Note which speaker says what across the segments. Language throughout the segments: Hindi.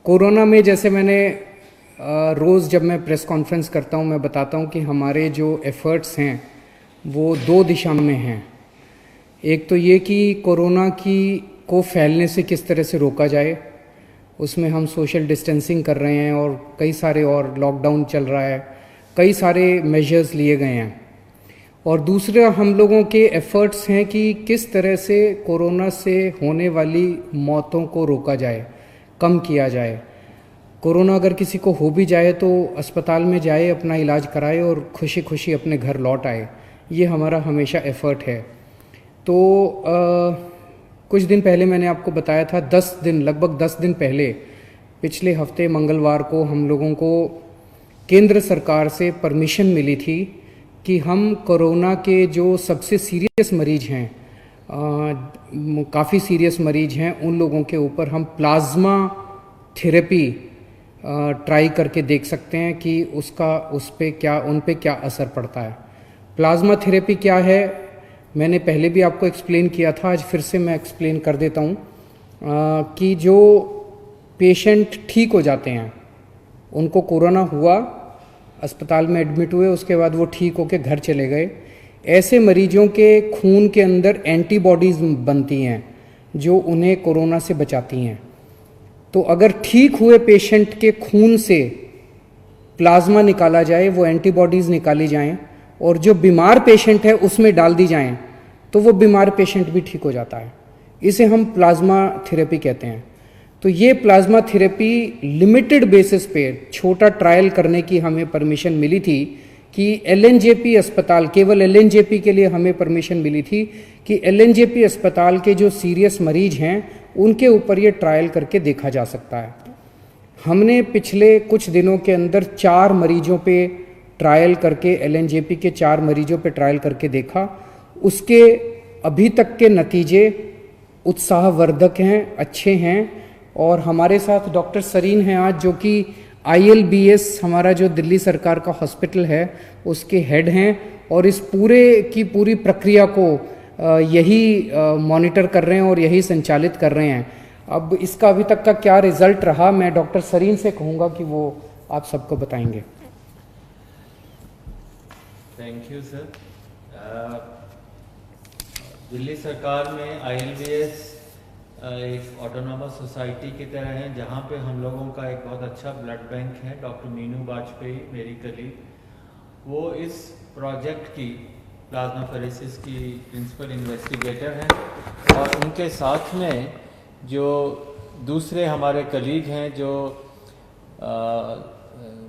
Speaker 1: कोरोना में जैसे मैंने रोज़ जब मैं प्रेस कॉन्फ्रेंस करता हूँ मैं बताता हूँ कि हमारे जो एफ़र्ट्स हैं वो दो दिशा में हैं। एक तो ये कि कोरोना की को फैलने से किस तरह से रोका जाए, उसमें हम सोशल डिस्टेंसिंग कर रहे हैं और कई सारे और लॉकडाउन चल रहा है, कई सारे मेजर्स लिए गए हैं। और दूसरा हम लोगों के एफ़र्ट्स हैं कि किस तरह से कोरोना से होने वाली मौतों को रोका जाए, कम किया जाए। कोरोना अगर किसी को हो भी जाए तो अस्पताल में जाए, अपना इलाज कराए और खुशी खुशी अपने घर लौट आए। ये हमारा हमेशा एफ़र्ट है। तो कुछ दिन पहले मैंने आपको बताया था, लगभग 10 दिन पहले, पिछले हफ्ते मंगलवार को हम लोगों को केंद्र सरकार से परमिशन मिली थी कि हम कोरोना के जो सबसे सीरियस मरीज हैं, काफ़ी सीरियस मरीज हैं, उन लोगों के ऊपर हम प्लाज्मा थेरेपी ट्राई करके देख सकते हैं कि उन पे क्या असर पड़ता है। प्लाज्मा थेरेपी क्या है मैंने पहले भी आपको एक्सप्लेन किया था, आज फिर से मैं एक्सप्लेन कर देता हूँ कि जो पेशेंट ठीक हो जाते हैं, उनको कोरोना हुआ, अस्पताल में एडमिट हुए, उसके बाद वो ठीक होकर घर चले गए, ऐसे मरीजों के खून के अंदर एंटीबॉडीज़ बनती हैं जो उन्हें कोरोना से बचाती हैं। तो अगर ठीक हुए पेशेंट के खून से प्लाज्मा निकाला जाए, वो एंटीबॉडीज़ निकाली जाएं और जो बीमार पेशेंट है उसमें डाल दी जाएं, तो वो बीमार पेशेंट भी ठीक हो जाता है। इसे हम प्लाज्मा थेरेपी कहते हैं। तो ये प्लाज्मा थेरेपी लिमिटेड बेसिस पे छोटा ट्रायल करने की हमें परमिशन मिली थी कि एलएनजेपी अस्पताल, केवल एलएनजेपी के लिए हमें परमिशन मिली थी कि एलएनजेपी अस्पताल के जो सीरियस मरीज हैं उनके ऊपर ये ट्रायल करके देखा जा सकता है। हमने पिछले कुछ दिनों के अंदर 4 मरीजों पे ट्रायल करके, एलएनजेपी के 4 मरीजों पे ट्रायल करके देखा। उसके अभी तक के नतीजे उत्साहवर्धक हैं, अच्छे हैं। और हमारे साथ डॉक्टर सरीन हैं आज, जो कि ILBS हमारा जो दिल्ली सरकार का हॉस्पिटल है उसके हेड हैं और इस पूरे की पूरी प्रक्रिया को यही मॉनिटर कर रहे हैं और यही संचालित कर रहे हैं। अब इसका अभी तक का क्या रिजल्ट रहा, मैं डॉक्टर सरीन से कहूँगा कि वो आप सबको बताएंगे।
Speaker 2: Thank you sir. दिल्ली सरकार में ILBS एक ऑटोनॉमस सोसाइटी की तरह है, जहाँ पे हम लोगों का एक बहुत अच्छा ब्लड बैंक है। डॉक्टर मीनू वाजपेयी मेरी कलीग, वो इस प्रोजेक्ट की प्लाज्माफेरेसिस की प्रिंसिपल इन्वेस्टिगेटर हैं और उनके साथ में जो दूसरे हमारे कलीग हैं जो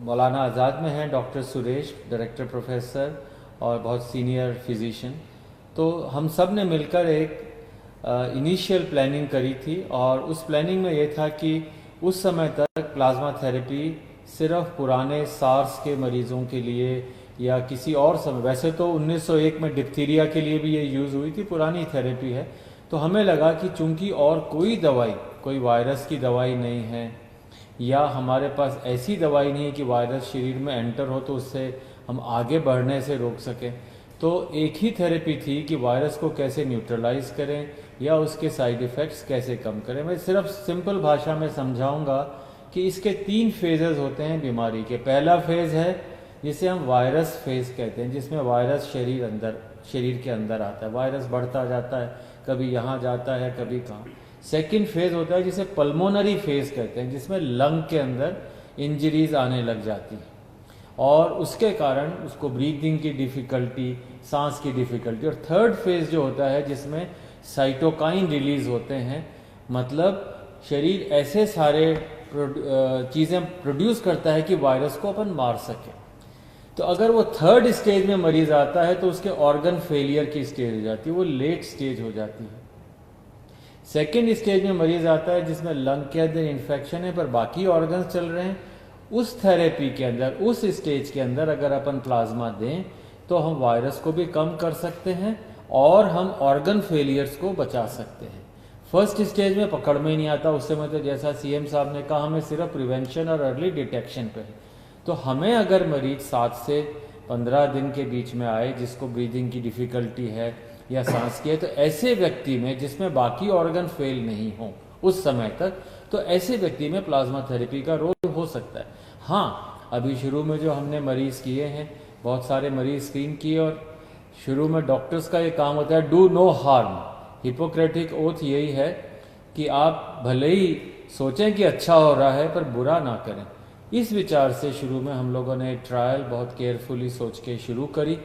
Speaker 2: मौलाना आज़ाद में हैं, डॉक्टर सुरेश, डायरेक्टर प्रोफेसर और बहुत सीनियर फिजिशियन। तो हम सब ने मिलकर एक इनिशियल प्लानिंग करी थी और उस प्लानिंग में ये था कि उस समय तक प्लाज्मा थेरेपी सिर्फ पुराने सार्स के मरीज़ों के लिए या किसी और समय, वैसे तो 1901 में डिप्थीरिया के लिए भी ये यूज़ हुई थी, पुरानी थेरेपी है। तो हमें लगा कि चूंकि और कोई दवाई, कोई वायरस की दवाई नहीं है या हमारे पास ऐसी दवाई नहीं है कि वायरस शरीर में एंटर हो तो उससे हम आगे बढ़ने से रोक सकें, तो एक ही थेरेपी थी कि वायरस को कैसे न्यूट्रलाइज करें या उसके साइड इफ़ेक्ट्स कैसे कम करें। मैं सिर्फ सिंपल भाषा में समझाऊंगा कि इसके 3 फेजेस होते हैं बीमारी के। पहला फेज़ है जिसे हम वायरस फेज़ कहते हैं, जिसमें वायरस शरीर के अंदर आता है, वायरस बढ़ता जाता है, कभी यहाँ जाता है कभी कहाँ। सेकेंड फेज़ होता है जिसे पल्मोनरी फेज़ कहते हैं, जिसमें लंग के अंदर इंजरीज आने लग जाती हैं और उसके कारण उसको ब्रीदिंग की डिफ़िकल्टी, सांस की डिफ़िकल्टी। और थर्ड फेज़ जो होता है जिसमें साइटोकाइन रिलीज़ होते हैं, मतलब शरीर ऐसे सारे चीज़ें प्रोड्यूस करता है कि वायरस को अपन मार सके। तो अगर वो थर्ड स्टेज में मरीज़ आता है तो उसके ऑर्गन फेलियर की स्टेज हो जाती है, वो लेट स्टेज हो जाती है। सेकेंड स्टेज में मरीज़ आता है जिसमें लंग के अंदर इन्फेक्शन है पर बाकी ऑर्गन्स चल रहे हैं। उस थेरेपी के अंदर, उस स्टेज के अंदर अगर अपन प्लाज्मा दें तो हम वायरस को भी कम कर सकते हैं और हम ऑर्गन फेलियर्स को बचा सकते हैं। फर्स्ट स्टेज में पकड़ में ही नहीं आता, उससे मतलब जैसा CM साहब ने कहा, हमें सिर्फ प्रिवेंशन और अर्ली डिटेक्शन पे है। तो हमें अगर मरीज 7 से 15 दिन के बीच में आए जिसको ब्रीदिंग की डिफ़िकल्टी है या सांस की है, तो ऐसे व्यक्ति में जिसमें बाकी ऑर्गन फेल नहीं हो उस समय तक, तो ऐसे व्यक्ति में प्लाज्मा थेरेपी का रोल हो सकता है। हाँ, अभी शुरू में जो हमने मरीज किए हैं, बहुत सारे मरीज स्क्रीन किए, और शुरू में डॉक्टर्स का ये काम होता है do no harm. Hippocratic oath यही है कि आप भले ही सोचें कि अच्छा हो रहा है पर बुरा ना करें। इस विचार से शुरू में हम लोगों ने ट्रायल बहुत केयरफुली सोच के शुरू करी,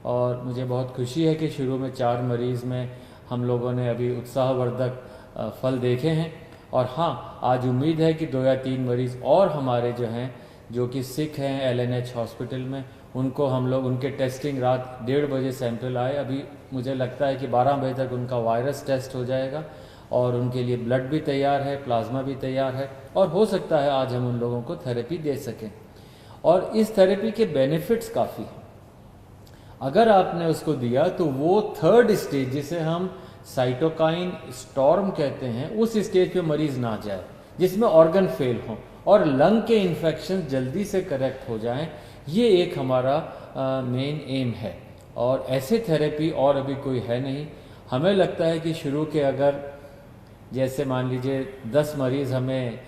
Speaker 2: और मुझे बहुत खुशी है कि शुरू में 4 मरीज़ में हम लोगों ने अभी उत्साहवर्धक फल देखे हैं। और हाँ, आज उम्मीद है कि 2 या 3 मरीज़ और हमारे जो हैं, जो कि सिक हैं LNH हॉस्पिटल में, उनको हम लोग, उनके टेस्टिंग रात 1:30 बजे सैंपल आए, अभी मुझे लगता है कि 12 बजे तक उनका वायरस टेस्ट हो जाएगा, और उनके लिए ब्लड भी तैयार है, प्लाज्मा भी तैयार है, और हो सकता है आज हम उन लोगों को थेरेपी दे सकें। और इस थेरेपी के बेनिफिट्स काफ़ी हैं। अगर आपने उसको दिया तो वो 3rd स्टेज, जिसे हम साइटोकाइन स्टॉर्म कहते हैं, उस स्टेज पे मरीज ना जाए जिसमें ऑर्गन फेल हो और लंग के इन्फेक्शन जल्दी से करेक्ट हो जाएं। ये एक हमारा मेन एम है, और ऐसे थेरेपी और अभी कोई है नहीं। हमें लगता है कि शुरू के, अगर जैसे मान लीजिए 10 मरीज़ हमें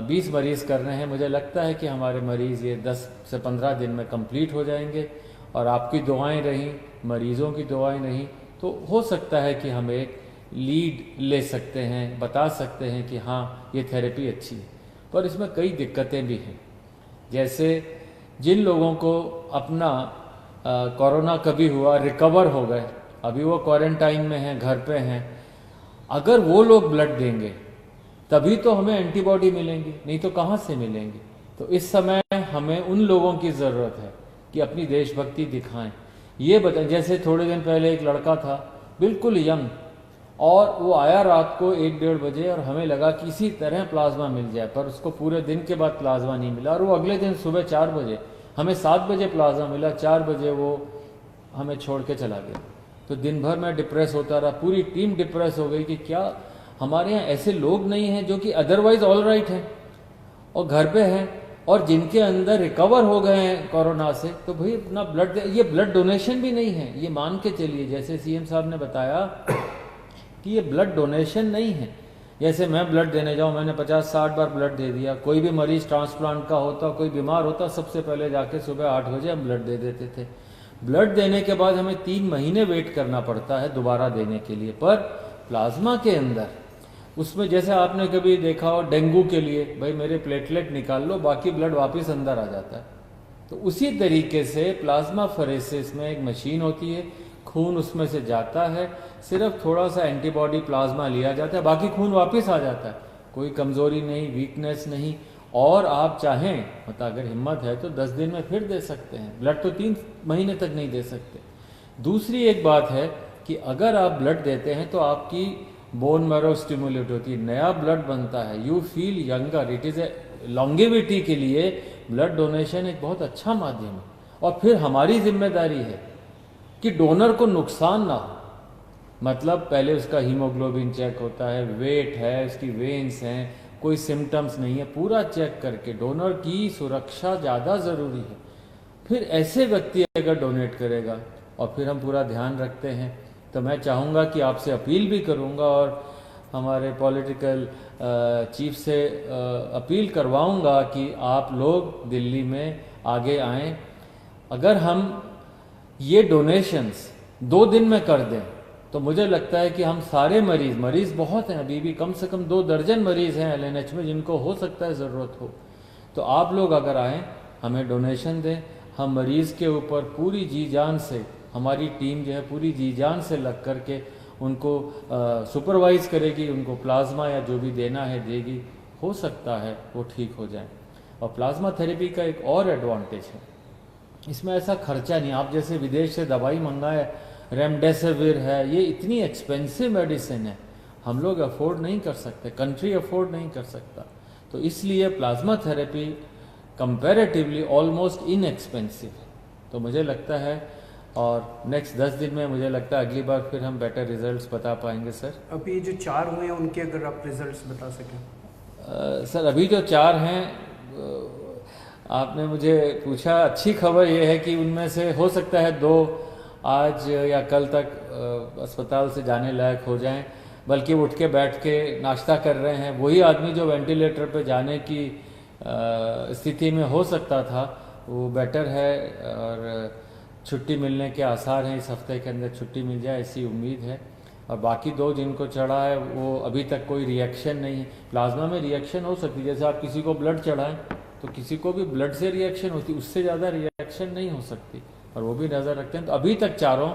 Speaker 2: 20 मरीज़ कर रहे हैं, मुझे लगता है कि हमारे मरीज़ ये 10 से 15 दिन में कंप्लीट हो जाएंगे, और आपकी दुआएं रहीं, मरीज़ों की दुआएं नहीं, तो हो सकता है कि हम एक लीड ले सकते हैं, बता सकते हैं कि हाँ ये थेरेपी अच्छी है। पर इसमें कई दिक्कतें भी हैं, जैसे जिन लोगों को अपना कोरोना कभी हुआ, रिकवर हो गए, अभी वो क्वारंटाइन में हैं, घर पे हैं, अगर वो लोग ब्लड देंगे तभी तो हमें एंटीबॉडी मिलेंगी, नहीं तो कहाँ से मिलेंगी। तो इस समय हमें उन लोगों की ज़रूरत है कि अपनी देशभक्ति दिखाएं। ये बताएं, जैसे थोड़े दिन पहले एक लड़का था बिल्कुल यंग, और वो आया रात को 1-1:30 बजे, और हमें लगा कि किसी तरह प्लाज्मा मिल जाए, पर उसको पूरे दिन के बाद प्लाज्मा नहीं मिला, और वो अगले दिन सुबह 4 बजे, हमें 7 बजे प्लाज्मा मिला, 4 बजे वो हमें छोड़ के चला गया। तो दिन भर मैं डिप्रेस होता रहा, पूरी टीम डिप्रेस हो गई कि क्या हमारे यहाँ ऐसे लोग नहीं हैं जो कि अदरवाइज ऑल राइट हैं और घर पे हैं, और जिनके अंदर रिकवर हो गए हैं कोरोना से, तो भाई अपना ब्लड, ये ब्लड डोनेशन भी नहीं है, ये मान के चलिए, जैसे CM साहब ने बताया कि ये ब्लड डोनेशन नहीं है। जैसे मैं ब्लड देने जाऊँ, मैंने 50-60 बार ब्लड दे दिया, कोई भी मरीज ट्रांसप्लांट का होता, कोई बीमार होता, सबसे पहले जाके सुबह 8 बजे हम ब्लड दे देते थे। ब्लड देने के बाद हमें 3 महीने वेट करना पड़ता है दोबारा देने के लिए। पर प्लाज्मा के अंदर, उसमें जैसे आपने कभी देखा हो डेंगू के लिए, भाई मेरे प्लेटलेट निकाल लो, बाकी ब्लड वापस अंदर आ जाता है। तो उसी तरीके से प्लाज्मा फरेसिस में एक मशीन होती है, खून उसमें से जाता है, सिर्फ थोड़ा सा एंटीबॉडी प्लाज्मा लिया जाता है, बाकी खून वापस आ जाता है, कोई कमजोरी नहीं, वीकनेस नहीं। और आप चाहें, मतलब अगर हिम्मत है तो 10 दिन में फिर दे सकते हैं ब्लड, तो 3 महीने तक नहीं दे सकते। दूसरी एक बात है कि अगर आप ब्लड देते हैं तो आपकी बोन मैरो स्टिमुलेट होती है, नया ब्लड बनता है, you feel younger, it is a longevity के लिए ब्लड डोनेशन एक बहुत अच्छा माध्यम है। और फिर हमारी जिम्मेदारी है कि डोनर को नुकसान ना हो, मतलब पहले उसका हीमोग्लोबिन चेक होता है, वेट है, उसकी वेन्स हैं, कोई सिम्टम्स नहीं है, पूरा चेक करके, डोनर की सुरक्षा ज़्यादा ज़रूरी है। फिर ऐसे व्यक्ति अगर डोनेट करेगा, और फिर हम पूरा ध्यान रखते हैं, तो मैं चाहूँगा कि आपसे अपील भी करूँगा, और हमारे पॉलिटिकल चीफ से अपील करवाऊँगा कि आप लोग दिल्ली में आगे आएँ। अगर हम ये डोनेशंस 2 दिन में कर दें तो मुझे लगता है कि हम सारे मरीज़ बहुत हैं, अभी भी कम से कम 2 दर्जन मरीज़ हैं LNH में जिनको हो सकता है ज़रूरत हो। तो आप लोग अगर आएँ, हमें डोनेशन दें, हम मरीज़ के ऊपर पूरी जी जान से, हमारी टीम जो है पूरी जी जान से लग कर के उनको सुपरवाइज़ करेगी, उनको प्लाज्मा या जो भी देना है देगी, हो सकता है वो ठीक हो जाए। और प्लाज्मा थेरेपी का एक और एडवांटेज है, इसमें ऐसा खर्चा नहीं। आप जैसे विदेश से दवाई मंगाए, रेमडेसिविर है, ये इतनी एक्सपेंसिव मेडिसिन है, हम लोग अफोर्ड नहीं कर सकते, कंट्री अफोर्ड नहीं कर सकता। तो इसलिए plasma therapy comparatively almost inexpensive है। तो मुझे लगता है, और नेक्स्ट 10 दिन में मुझे लगता है अगली बार फिर हम बेटर रिजल्ट्स बता पाएंगे। सर
Speaker 1: अभी जो 4 हुए हैं उनके अगर आप रिजल्ट्स बता सकें।
Speaker 2: सर अभी जो 4 हैं, आपने मुझे पूछा, अच्छी खबर ये है कि उनमें से हो सकता है 2 आज या कल तक अस्पताल से जाने लायक हो जाएं। बल्कि वो उठ के बैठ के नाश्ता कर रहे हैं। वही आदमी जो वेंटिलेटर पे जाने की स्थिति में हो सकता था, वो बेटर है और छुट्टी मिलने के आसार हैं। इस हफ्ते के अंदर छुट्टी मिल जाए ऐसी उम्मीद है। और बाकी 2 जिनको चढ़ा है वो अभी तक कोई रिएक्शन नहीं है। प्लाज्मा में रिएक्शन हो सकती है, जैसे आप किसी को ब्लड चढ़ाएं तो किसी को भी ब्लड से रिएक्शन होती, उससे ज़्यादा रिएक्शन नहीं हो सकती, और वो भी नज़र रखते हैं। तो अभी तक चारों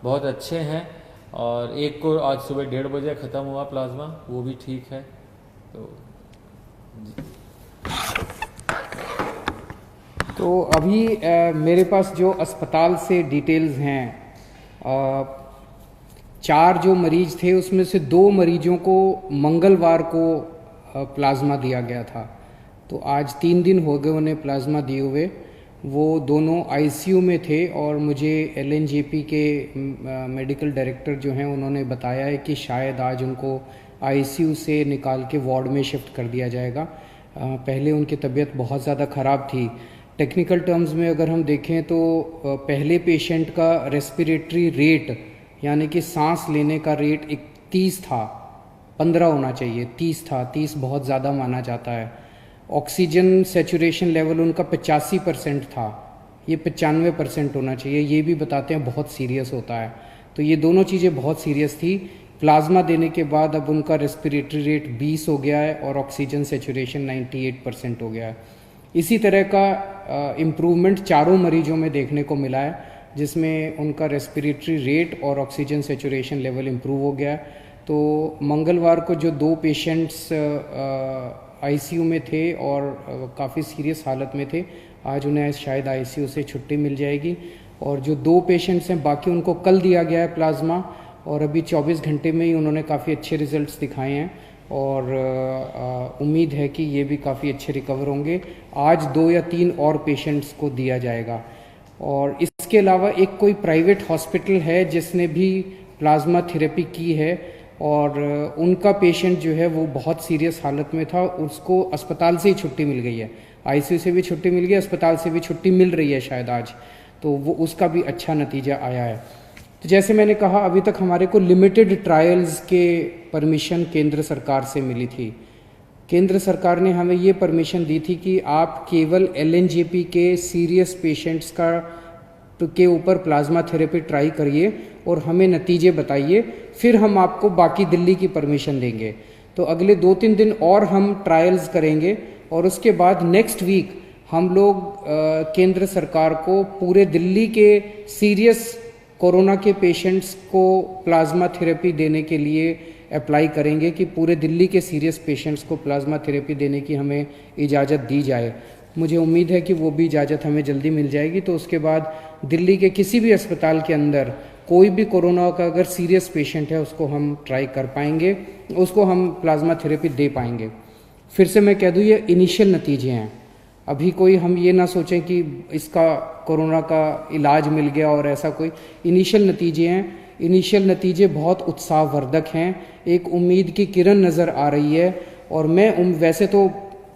Speaker 2: बहुत अच्छे हैं, और एक को आज सुबह 1:30 बजे ख़त्म हुआ प्लाज्मा, वो भी ठीक है।
Speaker 1: तो अभी मेरे पास जो अस्पताल से डिटेल्स हैं, 4 जो मरीज थे उसमें से 2 मरीजों को मंगलवार को प्लाज्मा दिया गया था। तो आज 3 दिन हो गए उन्हें प्लाज्मा दिए हुए। वो दोनों आईसीयू में थे, और मुझे एलएनजेपी के मेडिकल डायरेक्टर जो हैं उन्होंने बताया है कि शायद आज उनको आईसीयू से निकाल के वार्ड में शिफ्ट कर दिया जाएगा। पहले उनकी तबीयत बहुत ज़्यादा ख़राब थी। टेक्निकल टर्म्स में अगर हम देखें तो पहले पेशेंट का रेस्पिरेटरी रेट, यानी कि सांस लेने का रेट 30 था, 15 होना चाहिए, 30 था। 30 बहुत ज़्यादा माना जाता है। ऑक्सीजन सेचुरेशन लेवल उनका 85% था, ये 95% होना चाहिए। ये भी बताते हैं बहुत सीरियस होता है। तो ये दोनों चीज़ें बहुत सीरियस थी। प्लाज्मा देने के बाद अब उनका रेस्पिरेटरी रेट 20 हो गया है और ऑक्सीजन सेचुरेशन 98% हो गया है। इसी तरह का इम्प्रूवमेंट चारों मरीजों में देखने को मिला है, जिसमें उनका रेस्पिरेटरी रेट और ऑक्सीजन सेचुरेशन लेवल इम्प्रूव हो गया है। तो मंगलवार को जो 2 पेशेंट्स आईसीयू में थे और काफ़ी सीरियस हालत में थे, आज उन्हें शायद आईसीयू से छुट्टी मिल जाएगी। और जो 2 पेशेंट्स हैं बाकी, उनको कल दिया गया है प्लाज्मा, और अभी 24 घंटे में ही उन्होंने काफ़ी अच्छे रिजल्ट्स दिखाए हैं, और उम्मीद है कि ये भी काफ़ी अच्छे रिकवर होंगे। आज 2 या 3 और पेशेंट्स को दिया जाएगा। और इसके अलावा एक कोई प्राइवेट हॉस्पिटल है जिसने भी प्लाज्मा थेरेपी की है, और उनका पेशेंट जो है वो बहुत सीरियस हालत में था, उसको अस्पताल से ही छुट्टी मिल गई है। आईसीयू से भी छुट्टी मिल गई, अस्पताल से भी छुट्टी मिल रही है शायद आज। तो वो उसका भी अच्छा नतीजा आया है। तो जैसे मैंने कहा, अभी तक हमारे को लिमिटेड ट्रायल्स के परमिशन केंद्र सरकार से मिली थी। केंद्र सरकार ने हमें ये परमिशन दी थी कि आप केवल एलएनजेपी के सीरियस पेशेंट्स के ऊपर प्लाज्मा थेरेपी ट्राई करिए और हमें नतीजे बताइए, फिर हम आपको बाकी दिल्ली की परमिशन देंगे। तो अगले 2-3 दिन और हम ट्रायल्स करेंगे, और उसके बाद नेक्स्ट वीक हम लोग केंद्र सरकार को पूरे दिल्ली के सीरियस कोरोना के पेशेंट्स को प्लाज्मा थेरेपी देने के लिए अप्लाई करेंगे कि पूरे दिल्ली के सीरियस पेशेंट्स को प्लाज्मा थेरेपी देने की हमें इजाज़त दी जाए। मुझे उम्मीद है कि वो भी इजाज़त हमें जल्दी मिल जाएगी। तो उसके बाद दिल्ली के किसी भी अस्पताल के अंदर कोई भी कोरोना का अगर सीरियस पेशेंट है, उसको हम ट्राई कर पाएंगे, उसको हम प्लाज्मा थेरेपी दे पाएंगे। फिर से मैं कह दूँ, ये इनिशियल नतीजे हैं। अभी कोई हम ये ना सोचें कि इसका कोरोना का इलाज मिल गया और ऐसा कोई। इनिशियल नतीजे हैं। इनिशियल नतीजे बहुत उत्साहवर्धक हैं। एक उम्मीद की किरण नज़र आ रही है। और मैं वैसे तो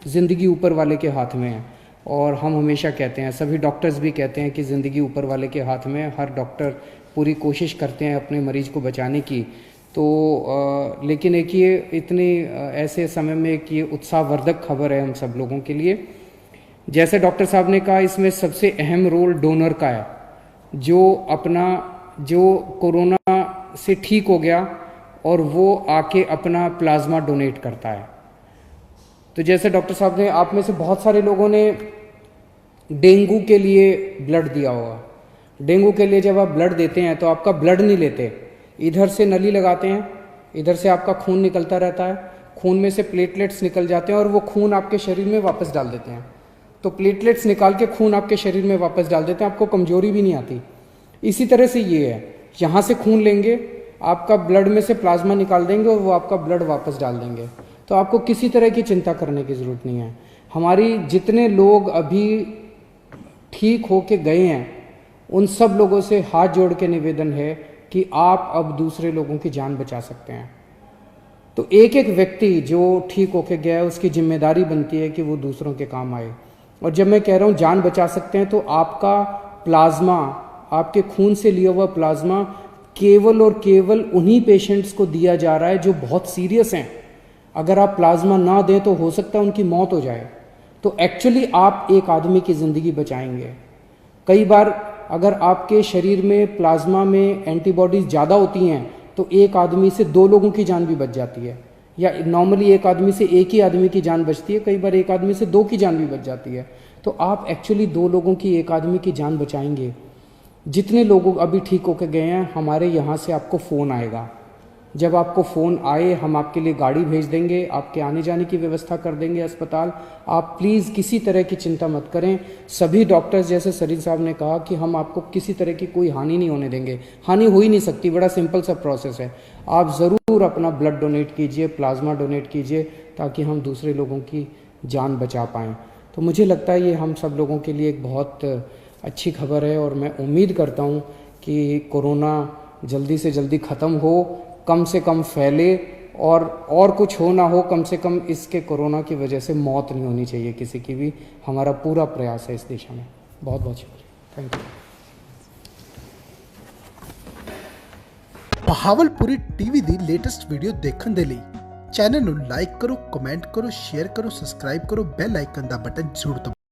Speaker 1: ज़िंदगी ऊपर वाले के हाथ में है, और हम हमेशा कहते हैं, सभी डॉक्टर्स भी कहते हैं कि ज़िंदगी ऊपर वाले के हाथ में है। हर डॉक्टर पूरी कोशिश करते हैं अपने मरीज को बचाने की। तो लेकिन एक ये इतनी ऐसे समय में एक ये उत्साहवर्धक खबर है हम सब लोगों के लिए। जैसे डॉक्टर साहब ने कहा, इसमें सबसे अहम रोल डोनर का है, जो कोरोना से ठीक हो गया और वो आके अपना प्लाज्मा डोनेट करता है। तो जैसे डॉक्टर साहब ने, आप में से बहुत सारे लोगों ने डेंगू के लिए ब्लड दिया होगा। डेंगू के लिए जब आप ब्लड देते हैं तो आपका ब्लड नहीं लेते, इधर से नली लगाते हैं, इधर से आपका खून निकलता रहता है, खून में से प्लेटलेट्स निकल जाते हैं और वो खून आपके शरीर में वापस डाल देते हैं। तो प्लेटलेट्स निकाल के खून आपके शरीर में वापस डाल देते हैं, आपको कमजोरी भी नहीं आती। इसी तरह से ये है, यहाँ से खून लेंगे, आपका ब्लड में से प्लाज्मा निकाल देंगे और वो आपका ब्लड वापस डाल देंगे। तो आपको किसी तरह की चिंता करने की ज़रूरत नहीं है। हमारी जितने लोग अभी ठीक हो के गए हैं, उन सब लोगों से हाथ जोड़ के निवेदन है कि आप अब दूसरे लोगों की जान बचा सकते हैं। तो एक एक व्यक्ति जो ठीक होके गया है, उसकी जिम्मेदारी बनती है कि वो दूसरों के काम आए। और जब मैं कह रहा हूँ जान बचा सकते हैं, तो आपका प्लाज्मा, आपके खून से लिया हुआ प्लाज्मा केवल और केवल उन्हीं पेशेंट्स को दिया जा रहा है जो बहुत सीरियस हैं। अगर आप प्लाज्मा ना दें तो हो सकता है उनकी मौत हो जाए। तो एक्चुअली आप एक आदमी की ज़िंदगी बचाएंगे। कई बार अगर आपके शरीर में प्लाज्मा में एंटीबॉडीज़ ज़्यादा होती हैं तो एक आदमी से 2 लोगों की जान भी बच जाती है, या नॉर्मली एक आदमी से एक ही आदमी की जान बचती है, कई बार एक आदमी से 2 की जान भी बच जाती है। तो आप एक्चुअली 2 लोगों की, एक आदमी की जान बचाएंगे। जितने लोग अभी ठीक होकर गए हैं, हमारे यहाँ से आपको फ़ोन आएगा। जब आपको फ़ोन आए हम आपके लिए गाड़ी भेज देंगे, आपके आने जाने की व्यवस्था कर देंगे अस्पताल। आप प्लीज़ किसी तरह की चिंता मत करें। सभी डॉक्टर्स, जैसे सरीन साहब ने कहा, कि हम आपको किसी तरह की कोई हानि नहीं होने देंगे। हानि हो ही नहीं सकती, बड़ा सिंपल सा प्रोसेस है। आप ज़रूर अपना ब्लड डोनेट कीजिए, प्लाज्मा डोनेट कीजिए, ताकि हम दूसरे लोगों की जान बचा पाएँ। तो मुझे लगता है ये हम सब लोगों के लिए एक बहुत अच्छी खबर है, और मैं उम्मीद करता हूँ कि कोरोना जल्दी से जल्दी ख़त्म हो, कम से कम फैले, और कुछ हो ना हो, कम से कम इसके कोरोना की वजह से मौत नहीं होनी चाहिए किसी की भी। हमारा पूरा प्रयास है इस दिशा में। बहुत बहुत शुक्रिया, thank you.
Speaker 3: ਬਹਾਵਲਪੁਰੀ TV the latest video ਦੇਖਣ ਦੇ ਲਈ ਚੈਨਲ ਨੂੰ ਲਾਈਕ ਕਰੋ, ਕਮੈਂਟ ਕਰੋ, ਸ਼ੇਅਰ ਕਰੋ, ਸਬਸਕ੍ਰਾਈਬ ਕਰੋ, ਬੈਲ ਆਈਕਨ ਦਾ ਬਟਨ ਜ਼ਰੂਰ ਦਬਾਓ।